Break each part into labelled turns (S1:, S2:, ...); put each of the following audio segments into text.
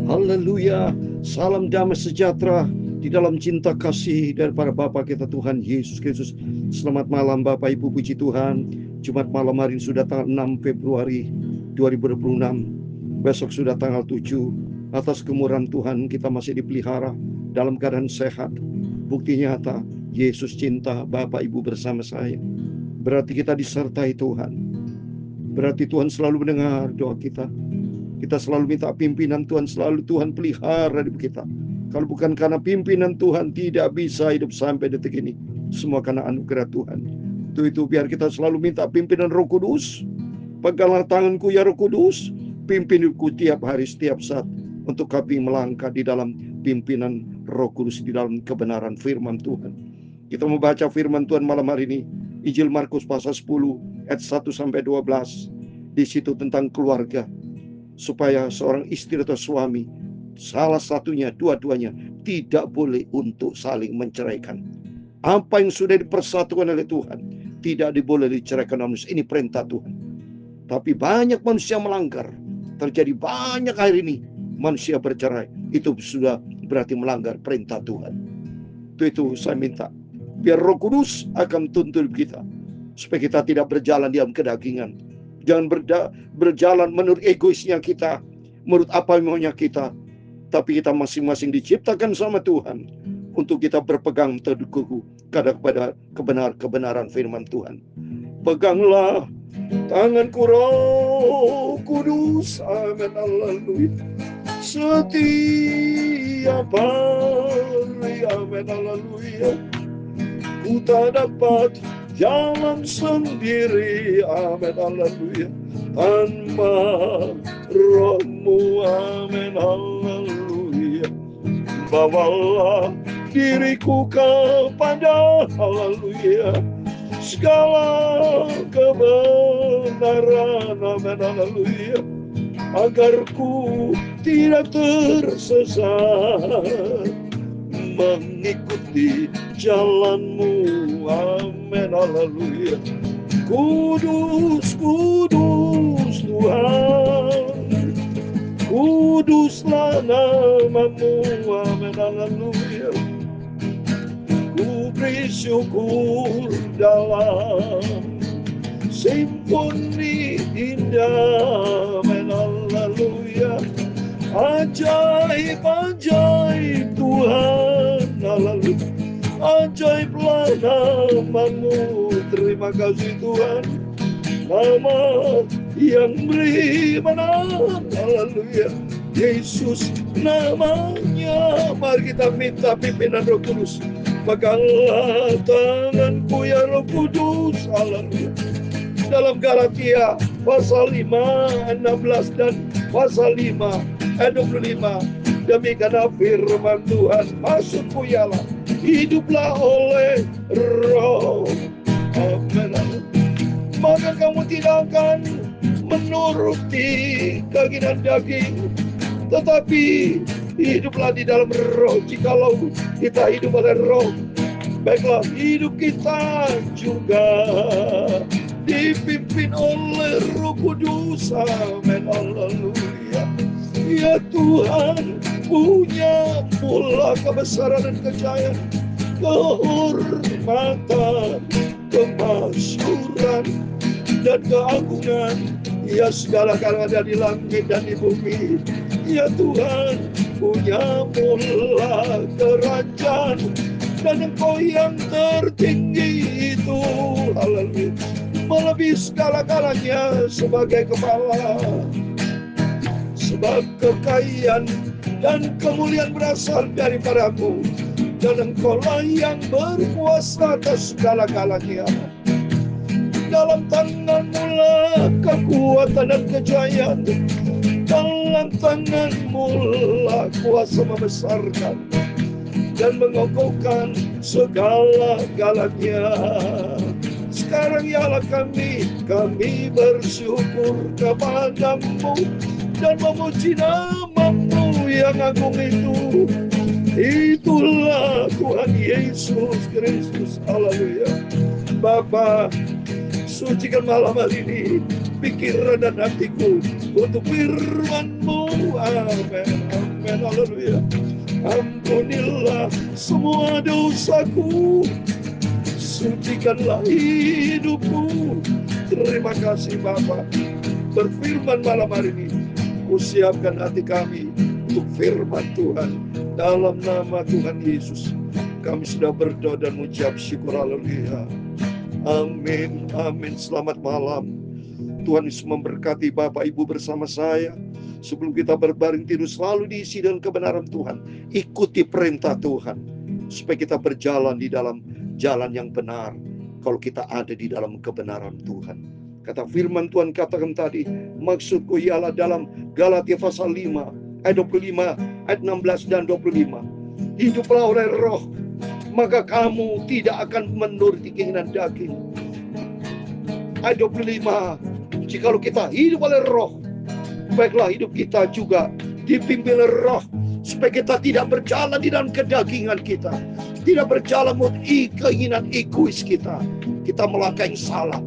S1: Haleluya. Salam damai sejahtera di dalam cinta kasih daripada Bapa kita Tuhan Yesus Kristus. Selamat malam Bapak Ibu, puji Tuhan. Jumat malam hari ini sudah tanggal 6 Februari 2026. Besok sudah tanggal 7. Atas kemurahan Tuhan kita masih dipelihara dalam keadaan sehat. Bukti nyata Yesus cinta Bapak Ibu bersama saya. Berarti kita disertai Tuhan. Berarti Tuhan selalu mendengar doa kita. Kita selalu minta pimpinan Tuhan, selalu Tuhan pelihara hidup kita. Kalau bukan karena pimpinan Tuhan, tidak bisa hidup sampai detik ini. Semua karena anugerah Tuhan. Itu biar kita selalu minta pimpinan Roh Kudus. Peganglah tanganku ya Roh Kudus, pimpin hidupku tiap hari, setiap saat, untuk kami melangkah di dalam pimpinan Roh Kudus, di dalam kebenaran firman Tuhan. Kita membaca firman Tuhan malam hari ini, Injil Markus pasal 10 ayat 1-12. Di situ tentang keluarga, supaya seorang istri atau suami, salah satunya, dua-duanya, tidak boleh untuk saling menceraikan. Apa yang sudah dipersatukan oleh Tuhan tidak boleh diceraikan manusia. Ini perintah Tuhan. Tapi banyak manusia melanggar. Terjadi banyak hari ini manusia bercerai. Itu sudah berarti melanggar perintah Tuhan. Itu saya minta, biar Roh Kudus akan tuntun kita, supaya kita tidak berjalan dalam kedagingan. Jangan berjalan menurut egoisnya kita, menurut apa maunya kita. Tapi kita masing-masing diciptakan sama Tuhan untuk kita berpegang teguh kepada kebenaran firman Tuhan. Peganglah tanganku Roh Kudus, amin, haleluya, setiap hari, amin, haleluya. Ku tak dapat jalan sendiri, amin, haleluya, tanpa Roh-Mu, amin, haleluya. Bawalah diriku kepada, haleluya, segala kebenaran, amin, haleluya, agar ku tidak tersesat mengikuti jalan-Mu, amin, haleluya. Kudus, kudus Tuhan, kuduslah nama-Mu, amin, haleluya. Ku beri syukur dalam simfoni indah, amin, haleluya. Ajaib, ajaib Tuhan, haleluya. Ajaiblah nama-Mu, terima kasih Tuhan. Nama yang beri kemenangan, haleluya, Yesus namanya. Mari kita minta pimpinan Roh Kudus. Peganglah tanganku ya Roh Kudus, haleluya. Dalam Galatia pasal 5, 16 dan pasal 5 ayat 25. Demikian firman Tuhan, maksudku ialah hiduplah oleh Roh, amin. Maka kamu tidak akan menuruti keinginan daging, tetapi hiduplah di dalam Roh. Jikalau kita hidup oleh Roh, baiklah hidup kita juga dipimpin oleh Roh Kudus, amin, haleluya. Ya Tuhan, punya mula kebesaran dan kejayaan, kehormatan, kemasyuran, dan keagungan. Ya segala yang ada di langit dan di bumi. Ya Tuhan, punya mula kerajaan, dan Engkau yang tertinggi itu, haleluya, melebihi segala-galanya sebagai kepala. Sebab kekayaan dan kemuliaan berasal daripada-Mu, dan Engkau-lah yang berkuasa atas segala-galanya. Dalam tangan-Mu lah kekuatan dan kejayaan, dalam tangan-Mu lah kuasa membesarkan dan mengokohkan segala-galanya. Sekarang ialah kami bersyukur kepada-Mu dan memuji nama-Mu yang agung itu. Itulah Tuhan Yesus Kristus, haleluya. Bapa, sucikan malam hari ini pikiran dan hatiku untuk firman-Mu, amin, amin. haleluya. Ampunilah semua dosaku, sucikanlah hidupku. Terima kasih Bapa. Berfirman malam hari ini, siapkan hati kami untuk firman Tuhan. Dalam nama Tuhan Yesus, kami sudah berdoa dan mengucap syukur, haleluya. Amin, amin. Selamat malam. Tuhan Yesus memberkati Bapak Ibu bersama saya. Sebelum kita berbaring tidur, selalu diisi dengan kebenaran Tuhan. Ikuti perintah Tuhan, supaya kita berjalan di dalam jalan yang benar. Kalau kita ada di dalam kebenaran Tuhan. Kata firman Tuhan katakan tadi, maksudku ialah dalam Galatia pasal 5, ayat 25, ayat 16 dan 25. Hiduplah oleh roh, maka kamu tidak akan menuruti keinginan daging. Ayat 25, jikalau kita hidup oleh roh, baiklah hidup kita juga dipimpin oleh roh, supaya kita tidak berjalan di dalam kedagingan kita, tidak berjalan menurut keinginan egois kita. Kita melangkah yang salah.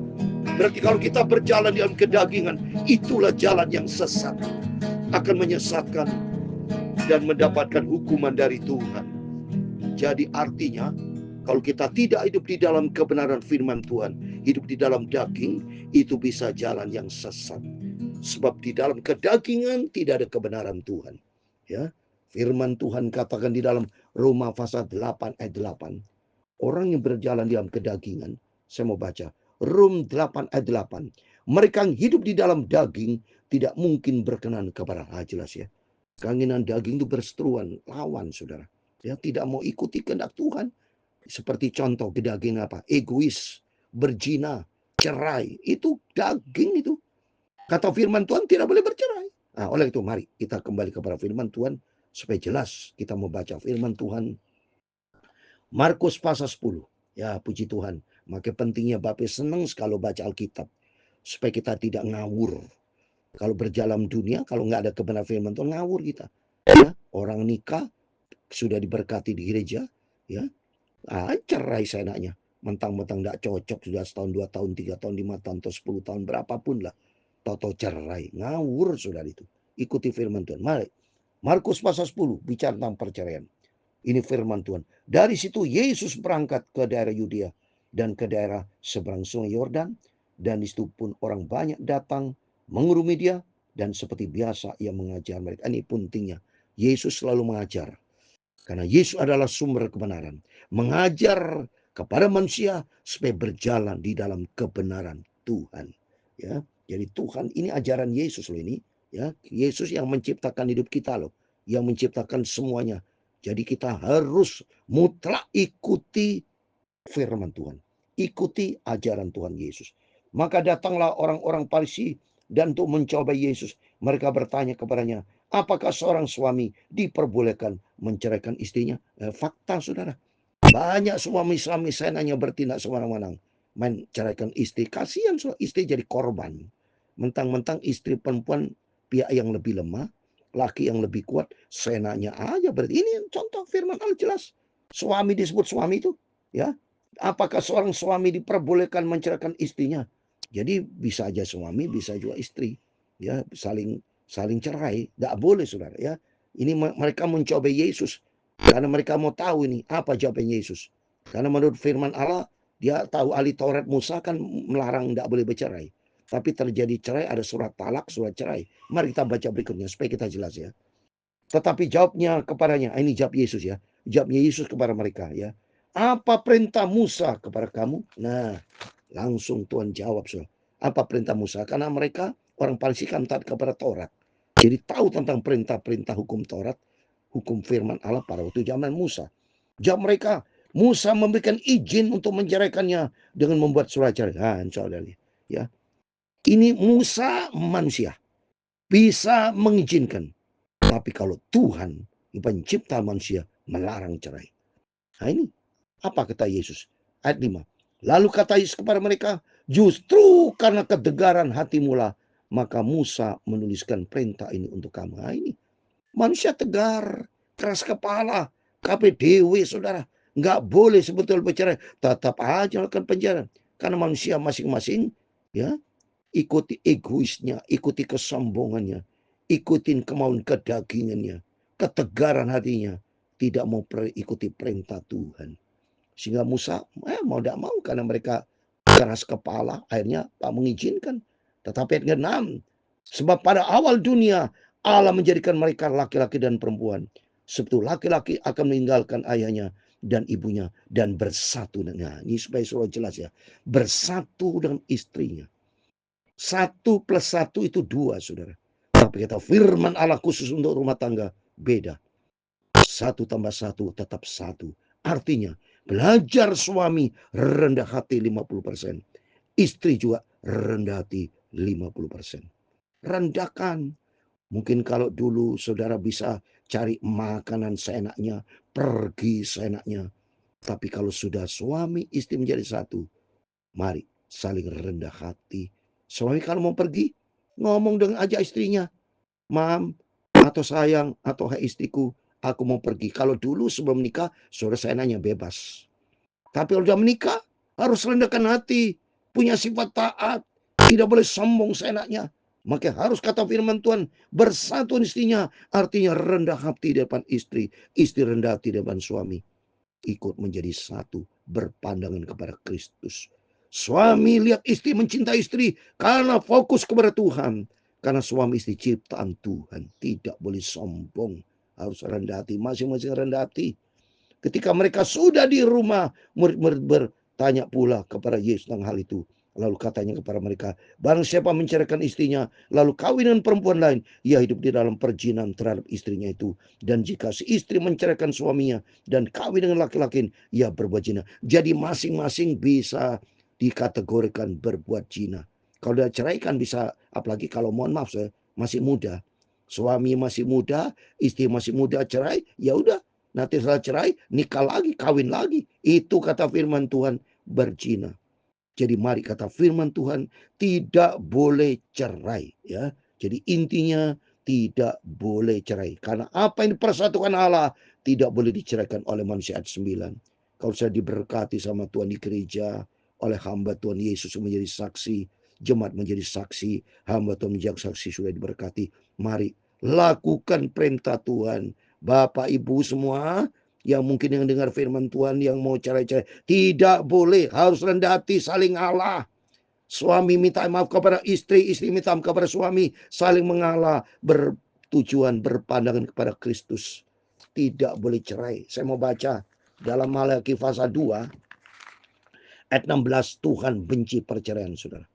S1: Berarti kalau kita berjalan di dalam kedagingan, itulah jalan yang sesat, akan menyesatkan dan mendapatkan hukuman dari Tuhan. Jadi artinya, kalau kita tidak hidup di dalam kebenaran firman Tuhan, hidup di dalam daging, itu bisa jalan yang sesat. Sebab di dalam kedagingan tidak ada kebenaran Tuhan. Ya, firman Tuhan katakan di dalam Roma pasal 8 ayat 8. Orang yang berjalan di dalam kedagingan, saya mau baca. Rom 8 ayat 8. Mereka yang hidup di dalam daging tidak mungkin berkenan kepada Allah. Jelas ya. Keinginan daging itu berseteruan, lawan saudara. Ya, tidak mau ikuti kehendak Tuhan. Seperti contoh daging apa? Egois, berzina, cerai. Itu daging itu. Kata firman Tuhan tidak boleh bercerai. Nah, oleh itu mari kita kembali kepada firman Tuhan supaya jelas kita membaca firman Tuhan. Markus pasal 10. Ya, puji Tuhan. Maka pentingnya Bapak senang sekali baca Alkitab. Supaya kita tidak ngawur. Kalau berjalan dunia, kalau nggak ada kebenaran firman Tuhan, ngawur kita. Ya, orang nikah, sudah diberkati di gereja. Ya, cerai seenaknya. Mentang-mentang nggak cocok, sudah setahun, 2 tahun, 3 tahun, 5 tahun, atau 10 tahun, berapapun lah. Toto cerai. Ngawur saudara itu. Ikuti firman Tuhan. Mari. Markus pasal 10, bicara tentang perceraian. Ini firman Tuhan. Dari situ Yesus berangkat ke daerah Yudea dan ke daerah seberang sungai Yordan. Dan di situ pun orang banyak datang mengerumuni dia. Dan seperti biasa ia mengajar mereka. Ini pentingnya. Yesus selalu mengajar. Karena Yesus adalah sumber kebenaran. Mengajar kepada manusia supaya berjalan di dalam kebenaran Tuhan. Ya, jadi Tuhan ini ajaran Yesus loh ini. Ya, Yesus yang menciptakan hidup kita loh. Yang menciptakan semuanya. Jadi kita harus mutlak ikuti firman Tuhan. Ikuti ajaran Tuhan Yesus. Maka datanglah orang-orang Farisi dan untuk mencoba Yesus. Mereka bertanya kepadanya, apakah seorang suami diperbolehkan menceraikan istrinya? Fakta saudara. Banyak suami-suami saya nanya bertindak semena-mena. Menceraikan istri. Kasihan istri jadi korban. Mentang-mentang istri perempuan pihak yang lebih lemah. Laki yang lebih kuat, senanya aja. Berarti ini contoh firman Allah jelas. Suami disebut suami itu, ya. Apakah seorang suami diperbolehkan menceraikan istrinya? Jadi bisa aja suami, bisa juga istri, ya, saling cerai. Tidak boleh saudara, ya. Ini mereka mencoba Yesus karena mereka mau tahu ini apa jawaban Yesus. Karena menurut firman Allah, dia tahu ahli Taurat Musa kan melarang tidak boleh bercerai. Tapi terjadi cerai, ada surat talak, surat cerai. Mari kita baca berikutnya supaya kita jelas ya. Tetapi jawabnya kepadanya, ini jawab Yesus ya. Jawabnya Yesus kepada mereka ya. Apa perintah Musa kepada kamu? Nah, langsung Tuhan jawab. Apa perintah Musa? Karena mereka orang Farisi kan taat kepada Taurat. Jadi tahu tentang perintah-perintah hukum Taurat, hukum firman Allah pada waktu zaman Musa. Jawab mereka, Musa memberikan izin untuk menceraikannya dengan membuat surat cerai. Nah, saudara ya. Ini Musa manusia bisa mengizinkan. Tapi kalau Tuhan pencipta manusia melarang cerai. Nah ini apa kata Yesus? Ayat 5. Lalu kata Yesus kepada mereka, justru karena ketegaran hatimu lah, maka Musa menuliskan perintah ini untuk kamu. Nah ini manusia tegar, keras kepala, KPDW saudara. Nggak boleh sebetulnya bercerai. Tetap aja akan penjara. Karena manusia masing-masing ya, ikuti egoisnya, ikuti kesombongannya, ikutin kemauan kedagingannya. ketegaran hatinya, tidak mau ikuti perintah Tuhan. Sehingga Musa mau tidak mau karena mereka keras kepala, akhirnya tak mengizinkan. Tetapi ayat 6, sebab pada awal dunia Allah menjadikan mereka laki-laki dan perempuan. Sebab laki-laki akan meninggalkan ayahnya dan ibunya dan bersatu. Nah, ini supaya selalu jelas ya. Bersatu dengan istrinya. 1 + 1 itu 2, saudara. Tapi kata firman Allah khusus untuk rumah tangga beda. 1 + 1 tetap 1. Artinya belajar suami rendah hati 50%. Istri juga rendah hati 50%. Rendahkan. Mungkin kalau dulu saudara bisa cari makanan seenaknya, pergi seenaknya. Tapi kalau sudah suami istri menjadi satu, mari saling rendah hati. Suami kalau mau pergi, ngomong dengan aja istrinya. Mam, atau sayang, atau hai istriku, aku mau pergi. Kalau dulu sebelum menikah, saudara saya nanya bebas. Tapi kalau sudah menikah, harus rendahkan hati. Punya sifat taat. Tidak boleh sombong seenaknya. Maka harus kata firman Tuhan, bersatu istrinya. Artinya rendah hati di depan istri. Istri rendah hati di depan suami. Ikut menjadi satu, berpandangan kepada Kristus. Suami lihat istri mencintai istri karena fokus kepada Tuhan. Karena suami istri ciptaan Tuhan. Tidak boleh sombong. Harus rendah hati. Masing-masing rendah hati. Ketika mereka sudah di rumah, murid-murid bertanya pula kepada Yesus tentang hal itu. Lalu katanya kepada mereka, barang siapa menceraikan istrinya, lalu kawin dengan perempuan lain, ia hidup di dalam perjinan terhadap istrinya itu. Dan jika si istri menceraikan suaminya dan kawin dengan laki-laki, ia berbuat zina. Jadi masing-masing bisa dikategorikan berbuat zina. Kalau dia ceraikan bisa, apalagi kalau mohon maaf saya masih muda. Suami masih muda, istri masih muda cerai, ya udah. Nanti setelah cerai, nikah lagi, kawin lagi. Itu kata firman Tuhan, berzina. Jadi mari kata firman Tuhan, tidak boleh cerai. Ya. Jadi intinya tidak boleh cerai. Karena apa yang dipersatukan Allah tidak boleh diceraikan oleh manusia. Ayat 9. Kalau saya diberkati sama Tuhan di gereja, oleh hamba Tuhan Yesus menjadi saksi, jemaat menjadi saksi, hamba Tuhan menjadi saksi sudah diberkati. Mari lakukan perintah Tuhan. Bapak Ibu semua yang mungkin yang dengar firman Tuhan yang mau cerai-cerai, tidak boleh, harus rendah hati, saling ngalah. Suami minta maaf kepada istri, istri minta maaf kepada suami, saling mengalah, bertujuan berpandangan kepada Kristus. Tidak boleh cerai. Saya mau baca dalam Malaki pasal 2 ayat 16, Tuhan benci perceraian, saudara.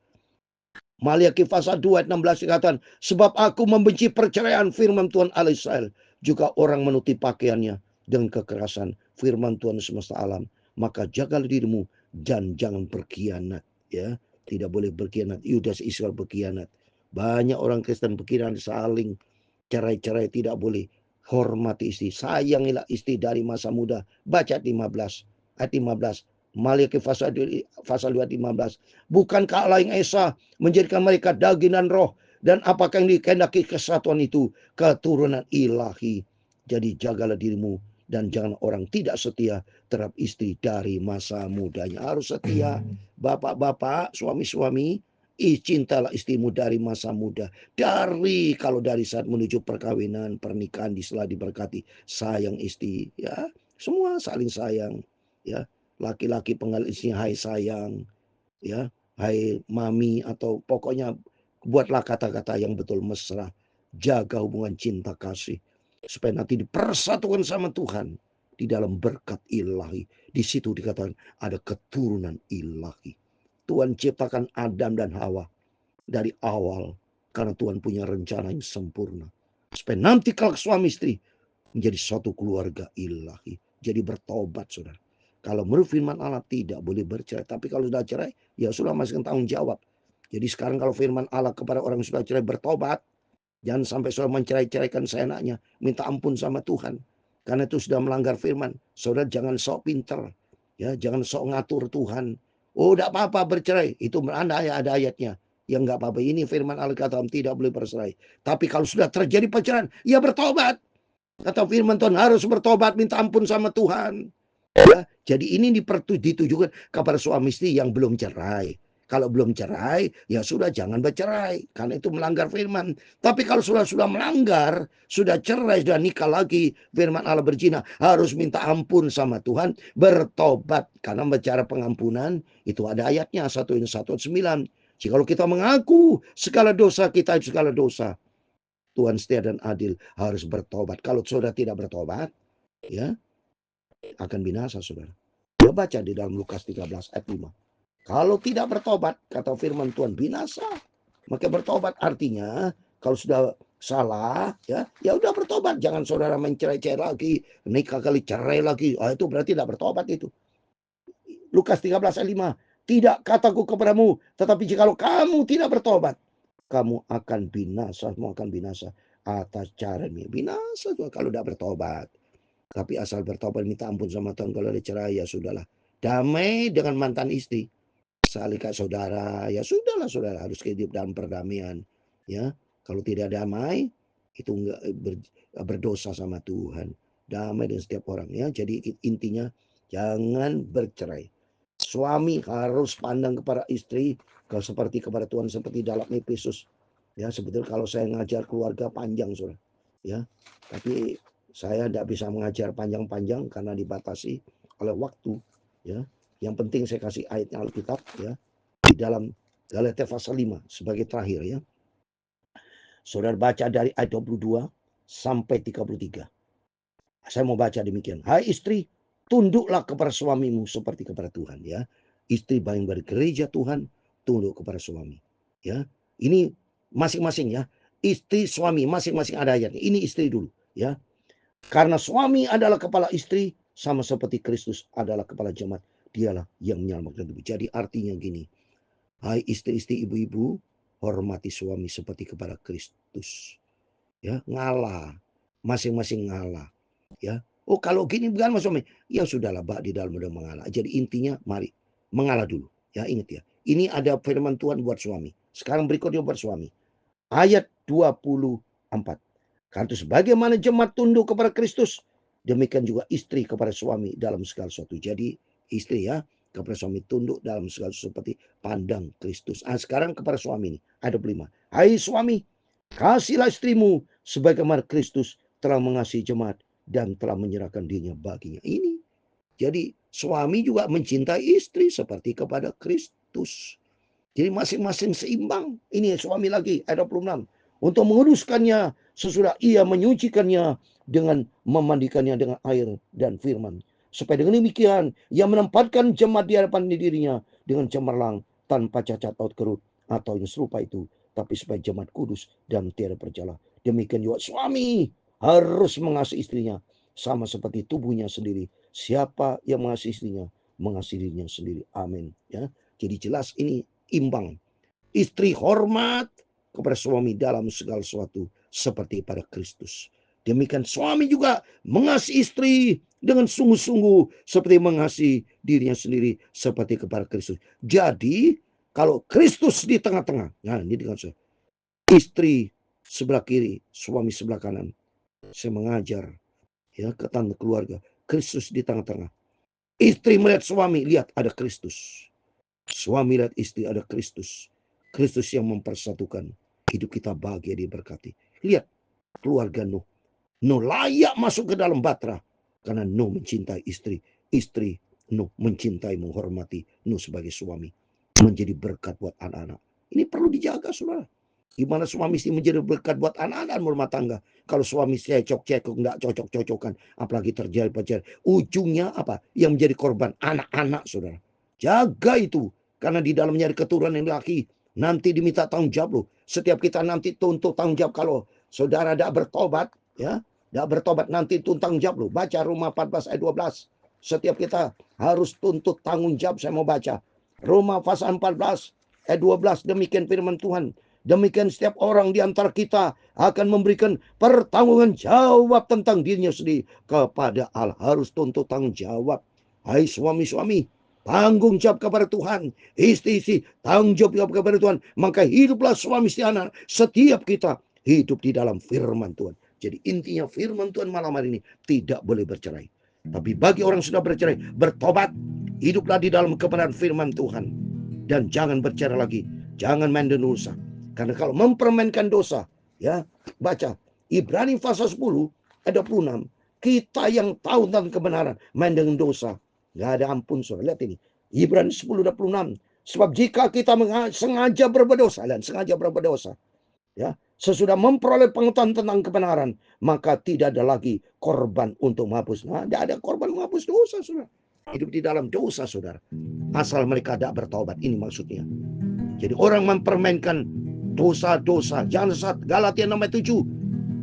S1: Malaki pasal 2 ayat 16 dikatakan, sebab aku membenci perceraian, firman Tuhan Allah Israel. Juga orang menutupi pakaiannya dengan kekerasan, firman Tuhan semesta alam. Maka jagalah dirimu dan jangan berkhianat. Ya, tidak boleh berkhianat. Yudas Israel berkhianat. Banyak orang Kristen berkhianat, saling cerai-cerai, tidak boleh. Hormati istri, sayangilah istri dari masa muda. Baca ayat 15. Ayat 15. Malaki pasal 2 ayat 15. Bukankah Allah yang Esa menjadikan mereka daging dan roh, dan apakah yang dikehendaki kesatuan itu keturunan ilahi. Jadi jagalah dirimu dan jangan orang tidak setia terhadap istri dari masa mudanya. Harus setia. Bapak-bapak, suami-suami, cintalah istrimu dari masa muda. Kalau dari saat menuju perkawinan, pernikahan setelah diberkati, sayang istri, ya. Semua saling sayang, ya. Laki-laki penggal istrinya, hai sayang, ya, hai mami, atau pokoknya buatlah kata-kata yang betul mesra. Jaga hubungan cinta kasih supaya nanti dipersatukan sama Tuhan di dalam berkat ilahi. Di situ dikatakan ada keturunan ilahi. Tuhan ciptakan Adam dan Hawa dari awal karena Tuhan punya rencana yang sempurna. Supaya nanti kalau suami istri menjadi suatu keluarga ilahi. Jadi bertobat, saudara. Kalau menurut firman Allah tidak boleh bercerai. Tapi kalau sudah cerai, ya sudah masih tanggung jawab. Jadi sekarang kalau firman Allah kepada orang yang sudah cerai, bertobat. Jangan sampai saudara mencerai-ceraikan seenaknya. Minta ampun sama Tuhan. Karena itu sudah melanggar firman. Saudara jangan sok pinter. Ya, jangan sok ngatur Tuhan. Oh, tidak apa-apa bercerai. Itu ada ayatnya. Ya enggak apa-apa. Ini firman Allah kata tidak boleh bercerai. Tapi kalau sudah terjadi perceraian, ya bertobat. Kata firman Tuhan harus bertobat, minta ampun sama Tuhan. Ya, jadi ini ditujukan kepada suami istri yang belum cerai. Kalau belum cerai, ya sudah jangan bercerai. Karena itu melanggar firman. Tapi kalau sudah melanggar, sudah cerai, sudah nikah lagi, firman Allah berzina, harus minta ampun sama Tuhan, bertobat. Karena bicara pengampunan, itu ada ayatnya, 1 Yohanes 1:9. Jikalau kita mengaku segala dosa kita itu segala dosa, Tuhan setia dan adil, harus bertobat. Kalau saudara tidak bertobat, ya akan binasa, saudara. Dia baca di dalam Lukas 13 ayat 5. Kalau tidak bertobat, kata firman Tuhan, binasa. Maka bertobat artinya kalau sudah salah, ya udah bertobat. Jangan saudara mencerai-cerai lagi, nikah kali cerai lagi. Itu berarti tidak bertobat itu. Lukas 13 ayat 5. Tidak kataku kepadamu, tetapi jikalau kamu tidak bertobat, kamu akan binasa, semua akan binasa atas cara ini. Binasa juga kalau tidak bertobat. Tapi asal bertobat, minta ampun sama Tuhan. Kalau ada cerai, ya sudahlah. Damai dengan mantan istri. Salika saudara, ya sudahlah saudara, harus hidup dalam perdamaian. Ya, kalau tidak damai, itu enggak berdosa sama Tuhan. Damai dengan setiap orang, ya. Jadi intinya jangan bercerai. Suami harus pandang kepada istri kalau seperti kepada Tuhan, seperti dalam Efesus. Ya, sebetulnya kalau saya ngajar keluarga panjang, saudara. Ya, tapi saya tidak bisa mengajar panjang-panjang karena dibatasi oleh waktu. Ya, yang penting saya kasih ayatnya Alkitab, ya, di dalam Galatia pasal 5 sebagai terakhir, ya. Saudara baca dari ayat 22 sampai 33. Saya mau baca demikian. Hai istri, tunduklah kepada suamimu seperti kepada Tuhan, ya. Istri baik bergereja Tuhan, tunduk kepada suami, ya. Ini masing-masing, ya. Istri, suami, masing-masing ada ayatnya. Ini istri dulu, ya. Karena suami adalah kepala istri, sama seperti Kristus adalah kepala jemaat. Dialah yang menyelamatkan tubuh. Jadi artinya gini, hai istri-istri, ibu-ibu, hormati suami seperti kepada Kristus. Ya, ngalah, masing-masing ngalah. Ya, oh kalau gini bukan mas suami, ya sudahlah, Mbak, di dalam udah mengalah. Jadi intinya, mari mengalah dulu. Ya, ingat ya. Ini ada firman Tuhan buat suami. Sekarang berikutnya buat suami. Ayat 24. Karena itu sebagaimana jemaat tunduk kepada Kristus, demikian juga istri kepada suami dalam segala sesuatu. Jadi istri, ya, kepada suami tunduk dalam segala sesuatu seperti pandang Kristus. Sekarang kepada suami ini ada 5. Hai suami, kasihlah istrimu sebagaimana Kristus telah mengasihi jemaat dan telah menyerahkan dirinya baginya. Ini jadi suami juga mencintai istri seperti kepada Kristus. Jadi masing-masing seimbang. Ini suami lagi, ayat 26. Untuk menguduskannya sesudah ia menyucikannya dengan memandikannya dengan air dan firman. Supaya dengan demikian ia menempatkan jemaat di hadapan dirinya dengan cemerlang tanpa cacat atau kerut atau yang serupa itu. Tapi supaya jemaat kudus dan tiada bercela. Demikian juga suami harus mengasihi istrinya sama seperti tubuhnya sendiri. Siapa yang mengasihi istrinya, mengasihi dirinya sendiri. Amin. Ya. Jadi jelas ini imbang. Istri hormat kepada suami dalam segala sesuatu seperti pada Kristus. Demikian suami juga mengasihi istri dengan sungguh-sungguh seperti mengasihi dirinya sendiri seperti kepada Kristus. Jadi kalau Kristus di tengah-tengah, nah ini dengan saya, istri sebelah kiri, suami sebelah kanan. Saya mengajar, ya, ke tanda keluarga, Kristus di tengah-tengah. Istri melihat suami, lihat ada Kristus. Suami lihat istri, ada Kristus. Kristus yang mempersatukan hidup kita, bahagia, diberkati. Lihat keluarga Nuh. Nuh layak masuk ke dalam batra karena Nuh mencintai istri. Istri Nuh mencintai, menghormati Nuh sebagai suami. Menjadi berkat buat anak-anak. Ini perlu dijaga, saudara. Gimana suami istri menjadi berkat buat anak-anak rumah tangga. Kalau suami cekcok-cekcok, nggak cocok-cocokan, apalagi terjadi pacar, ujungnya apa? Yang menjadi korban anak-anak, saudara. Jaga itu. Karena di dalamnya ada keturunan yang laki. Nanti diminta tanggung jawab loh. Setiap kita nanti tuntut tanggung jawab. Kalau saudara tidak bertobat, ya, tidak bertobat nanti tuntut tanggung jawab loh. Baca Roma 14 ayat 12. Setiap kita harus tuntut tanggung jawab. Saya mau baca Roma pasal 14 ayat 12. Demikian firman Tuhan. Demikian setiap orang di antara kita akan memberikan pertanggungan jawab tentang dirinya sendiri kepada Allah. Harus tuntut tanggung jawab. Hai suami-suami, tanggung jawab kepada Tuhan. Istri-istri, tanggung jawab kepada Tuhan. Maka hiduplah suami istri anak. Setiap kita hidup di dalam firman Tuhan. Jadi intinya firman Tuhan malam hari ini tidak boleh bercerai. Tapi bagi orang yang sudah bercerai, bertobat. Hiduplah di dalam kebenaran firman Tuhan. dan jangan berbicara lagi, jangan main dengan dosa. Karena kalau mempermainkan dosa, ya, baca Ibrani pasal 10 ayat 26, kita yang tahu tentang kebenaran main dengan dosa, nggak ada ampun. Saudara, lihat ini Ibrani 10 26. Sebab jika kita sengaja berbuat dosa dan sengaja berbuat dosa, ya, sesudah memperoleh pengetahuan tentang kebenaran, maka tidak ada lagi korban untuk menghapus. Nah, tidak ada korban menghapus dosa, saudara. Hidup di dalam dosa, saudara. Asal mereka tidak bertobat, ini maksudnya. Jadi orang mempermainkan dosa-dosa. Jangan sesat. Galatia 6:7.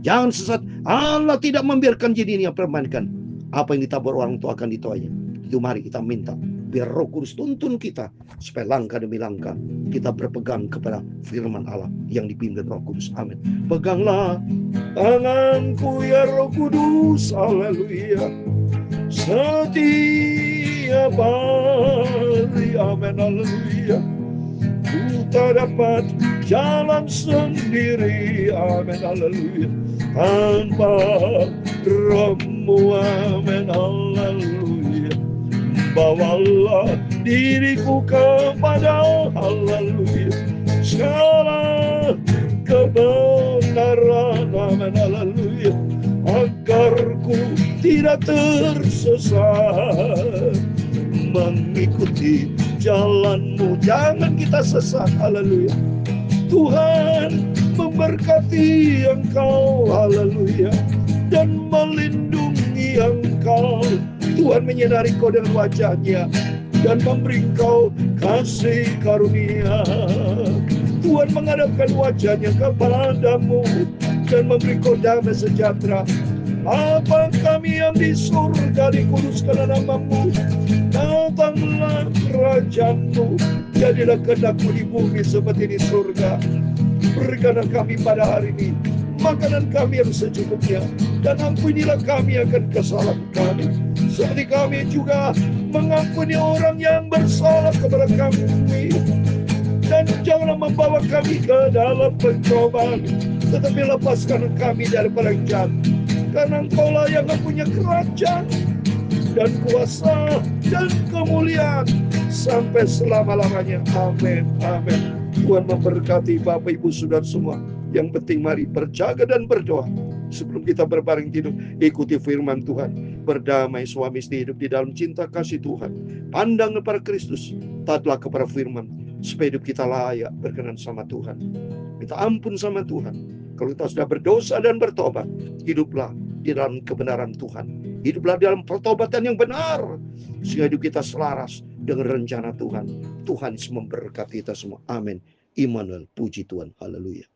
S1: Jangan sesat. Allah tidak membiarkan jadi ini yang permainkan. Apa yang ditabur orang itu akan dituainya. Itu mari kita minta. Biar Roh Kudus tuntun kita. Supaya langkah demi langkah kita berpegang kepada firman Allah yang dipimpin Roh Kudus. Amin. Peganglah tanganku ya Roh Kudus. Haleluya. Setiap hari. Amin. Haleluya. Ku tak dapat jalan sendiri. Amin. Haleluya. Tanpa Roh-Mu. Amin. Haleluya. Bawalah diriku kepada haleluya segala kebenaran. Amin. Haleluya. Agar ku tidak tersesat mengikuti jalan-Mu. Jangan kita sesat. Haleluya. Tuhan memberkati engkau. Haleluya. Dan melindungi engkau. Tuhan menyinari kau dengan wajah-Nya dan memberi kau kasih karunia. Tuhan menghadapkan wajah-Nya kepadamu dan memberi kau damai sejahtera. Bapa kami yang di surga, dikuduskan nama-Mu. Datanglah kerajaan-Mu. Jadilah kehendak-Mu di bumi seperti di surga. Berikanlah kami pada hari ini makanan kami yang secukupnya, dan ampunilah kami akan kesalahan kami, seperti kami juga mengampuni orang yang bersalah kepada kami. Dan janganlah membawa kami ke dalam pencobaan, tetapi lepaskan kami daripada yang jahat. Karena Engkaulah yang mempunyai kerajaan dan kuasa dan kemuliaan sampai selama-lamanya. Amin. Amin. Tuhan memberkati Bapak Ibu Saudara semua. Yang penting mari berjaga dan berdoa. Sebelum kita berbaring tidur, ikuti firman Tuhan. Berdamai suami istri hidup di dalam cinta kasih Tuhan. Pandang kepada Kristus, taatlah kepada firman, supaya hidup kita layak berkenan sama Tuhan. Minta ampun sama Tuhan. Kalau kita sudah berdosa dan bertobat, hiduplah di dalam kebenaran Tuhan. Hiduplah dalam pertobatan yang benar, sehingga hidup kita selaras dengan rencana Tuhan. Tuhan memberkati kita semua. Amin. Immanuel, puji Tuhan. Haleluya.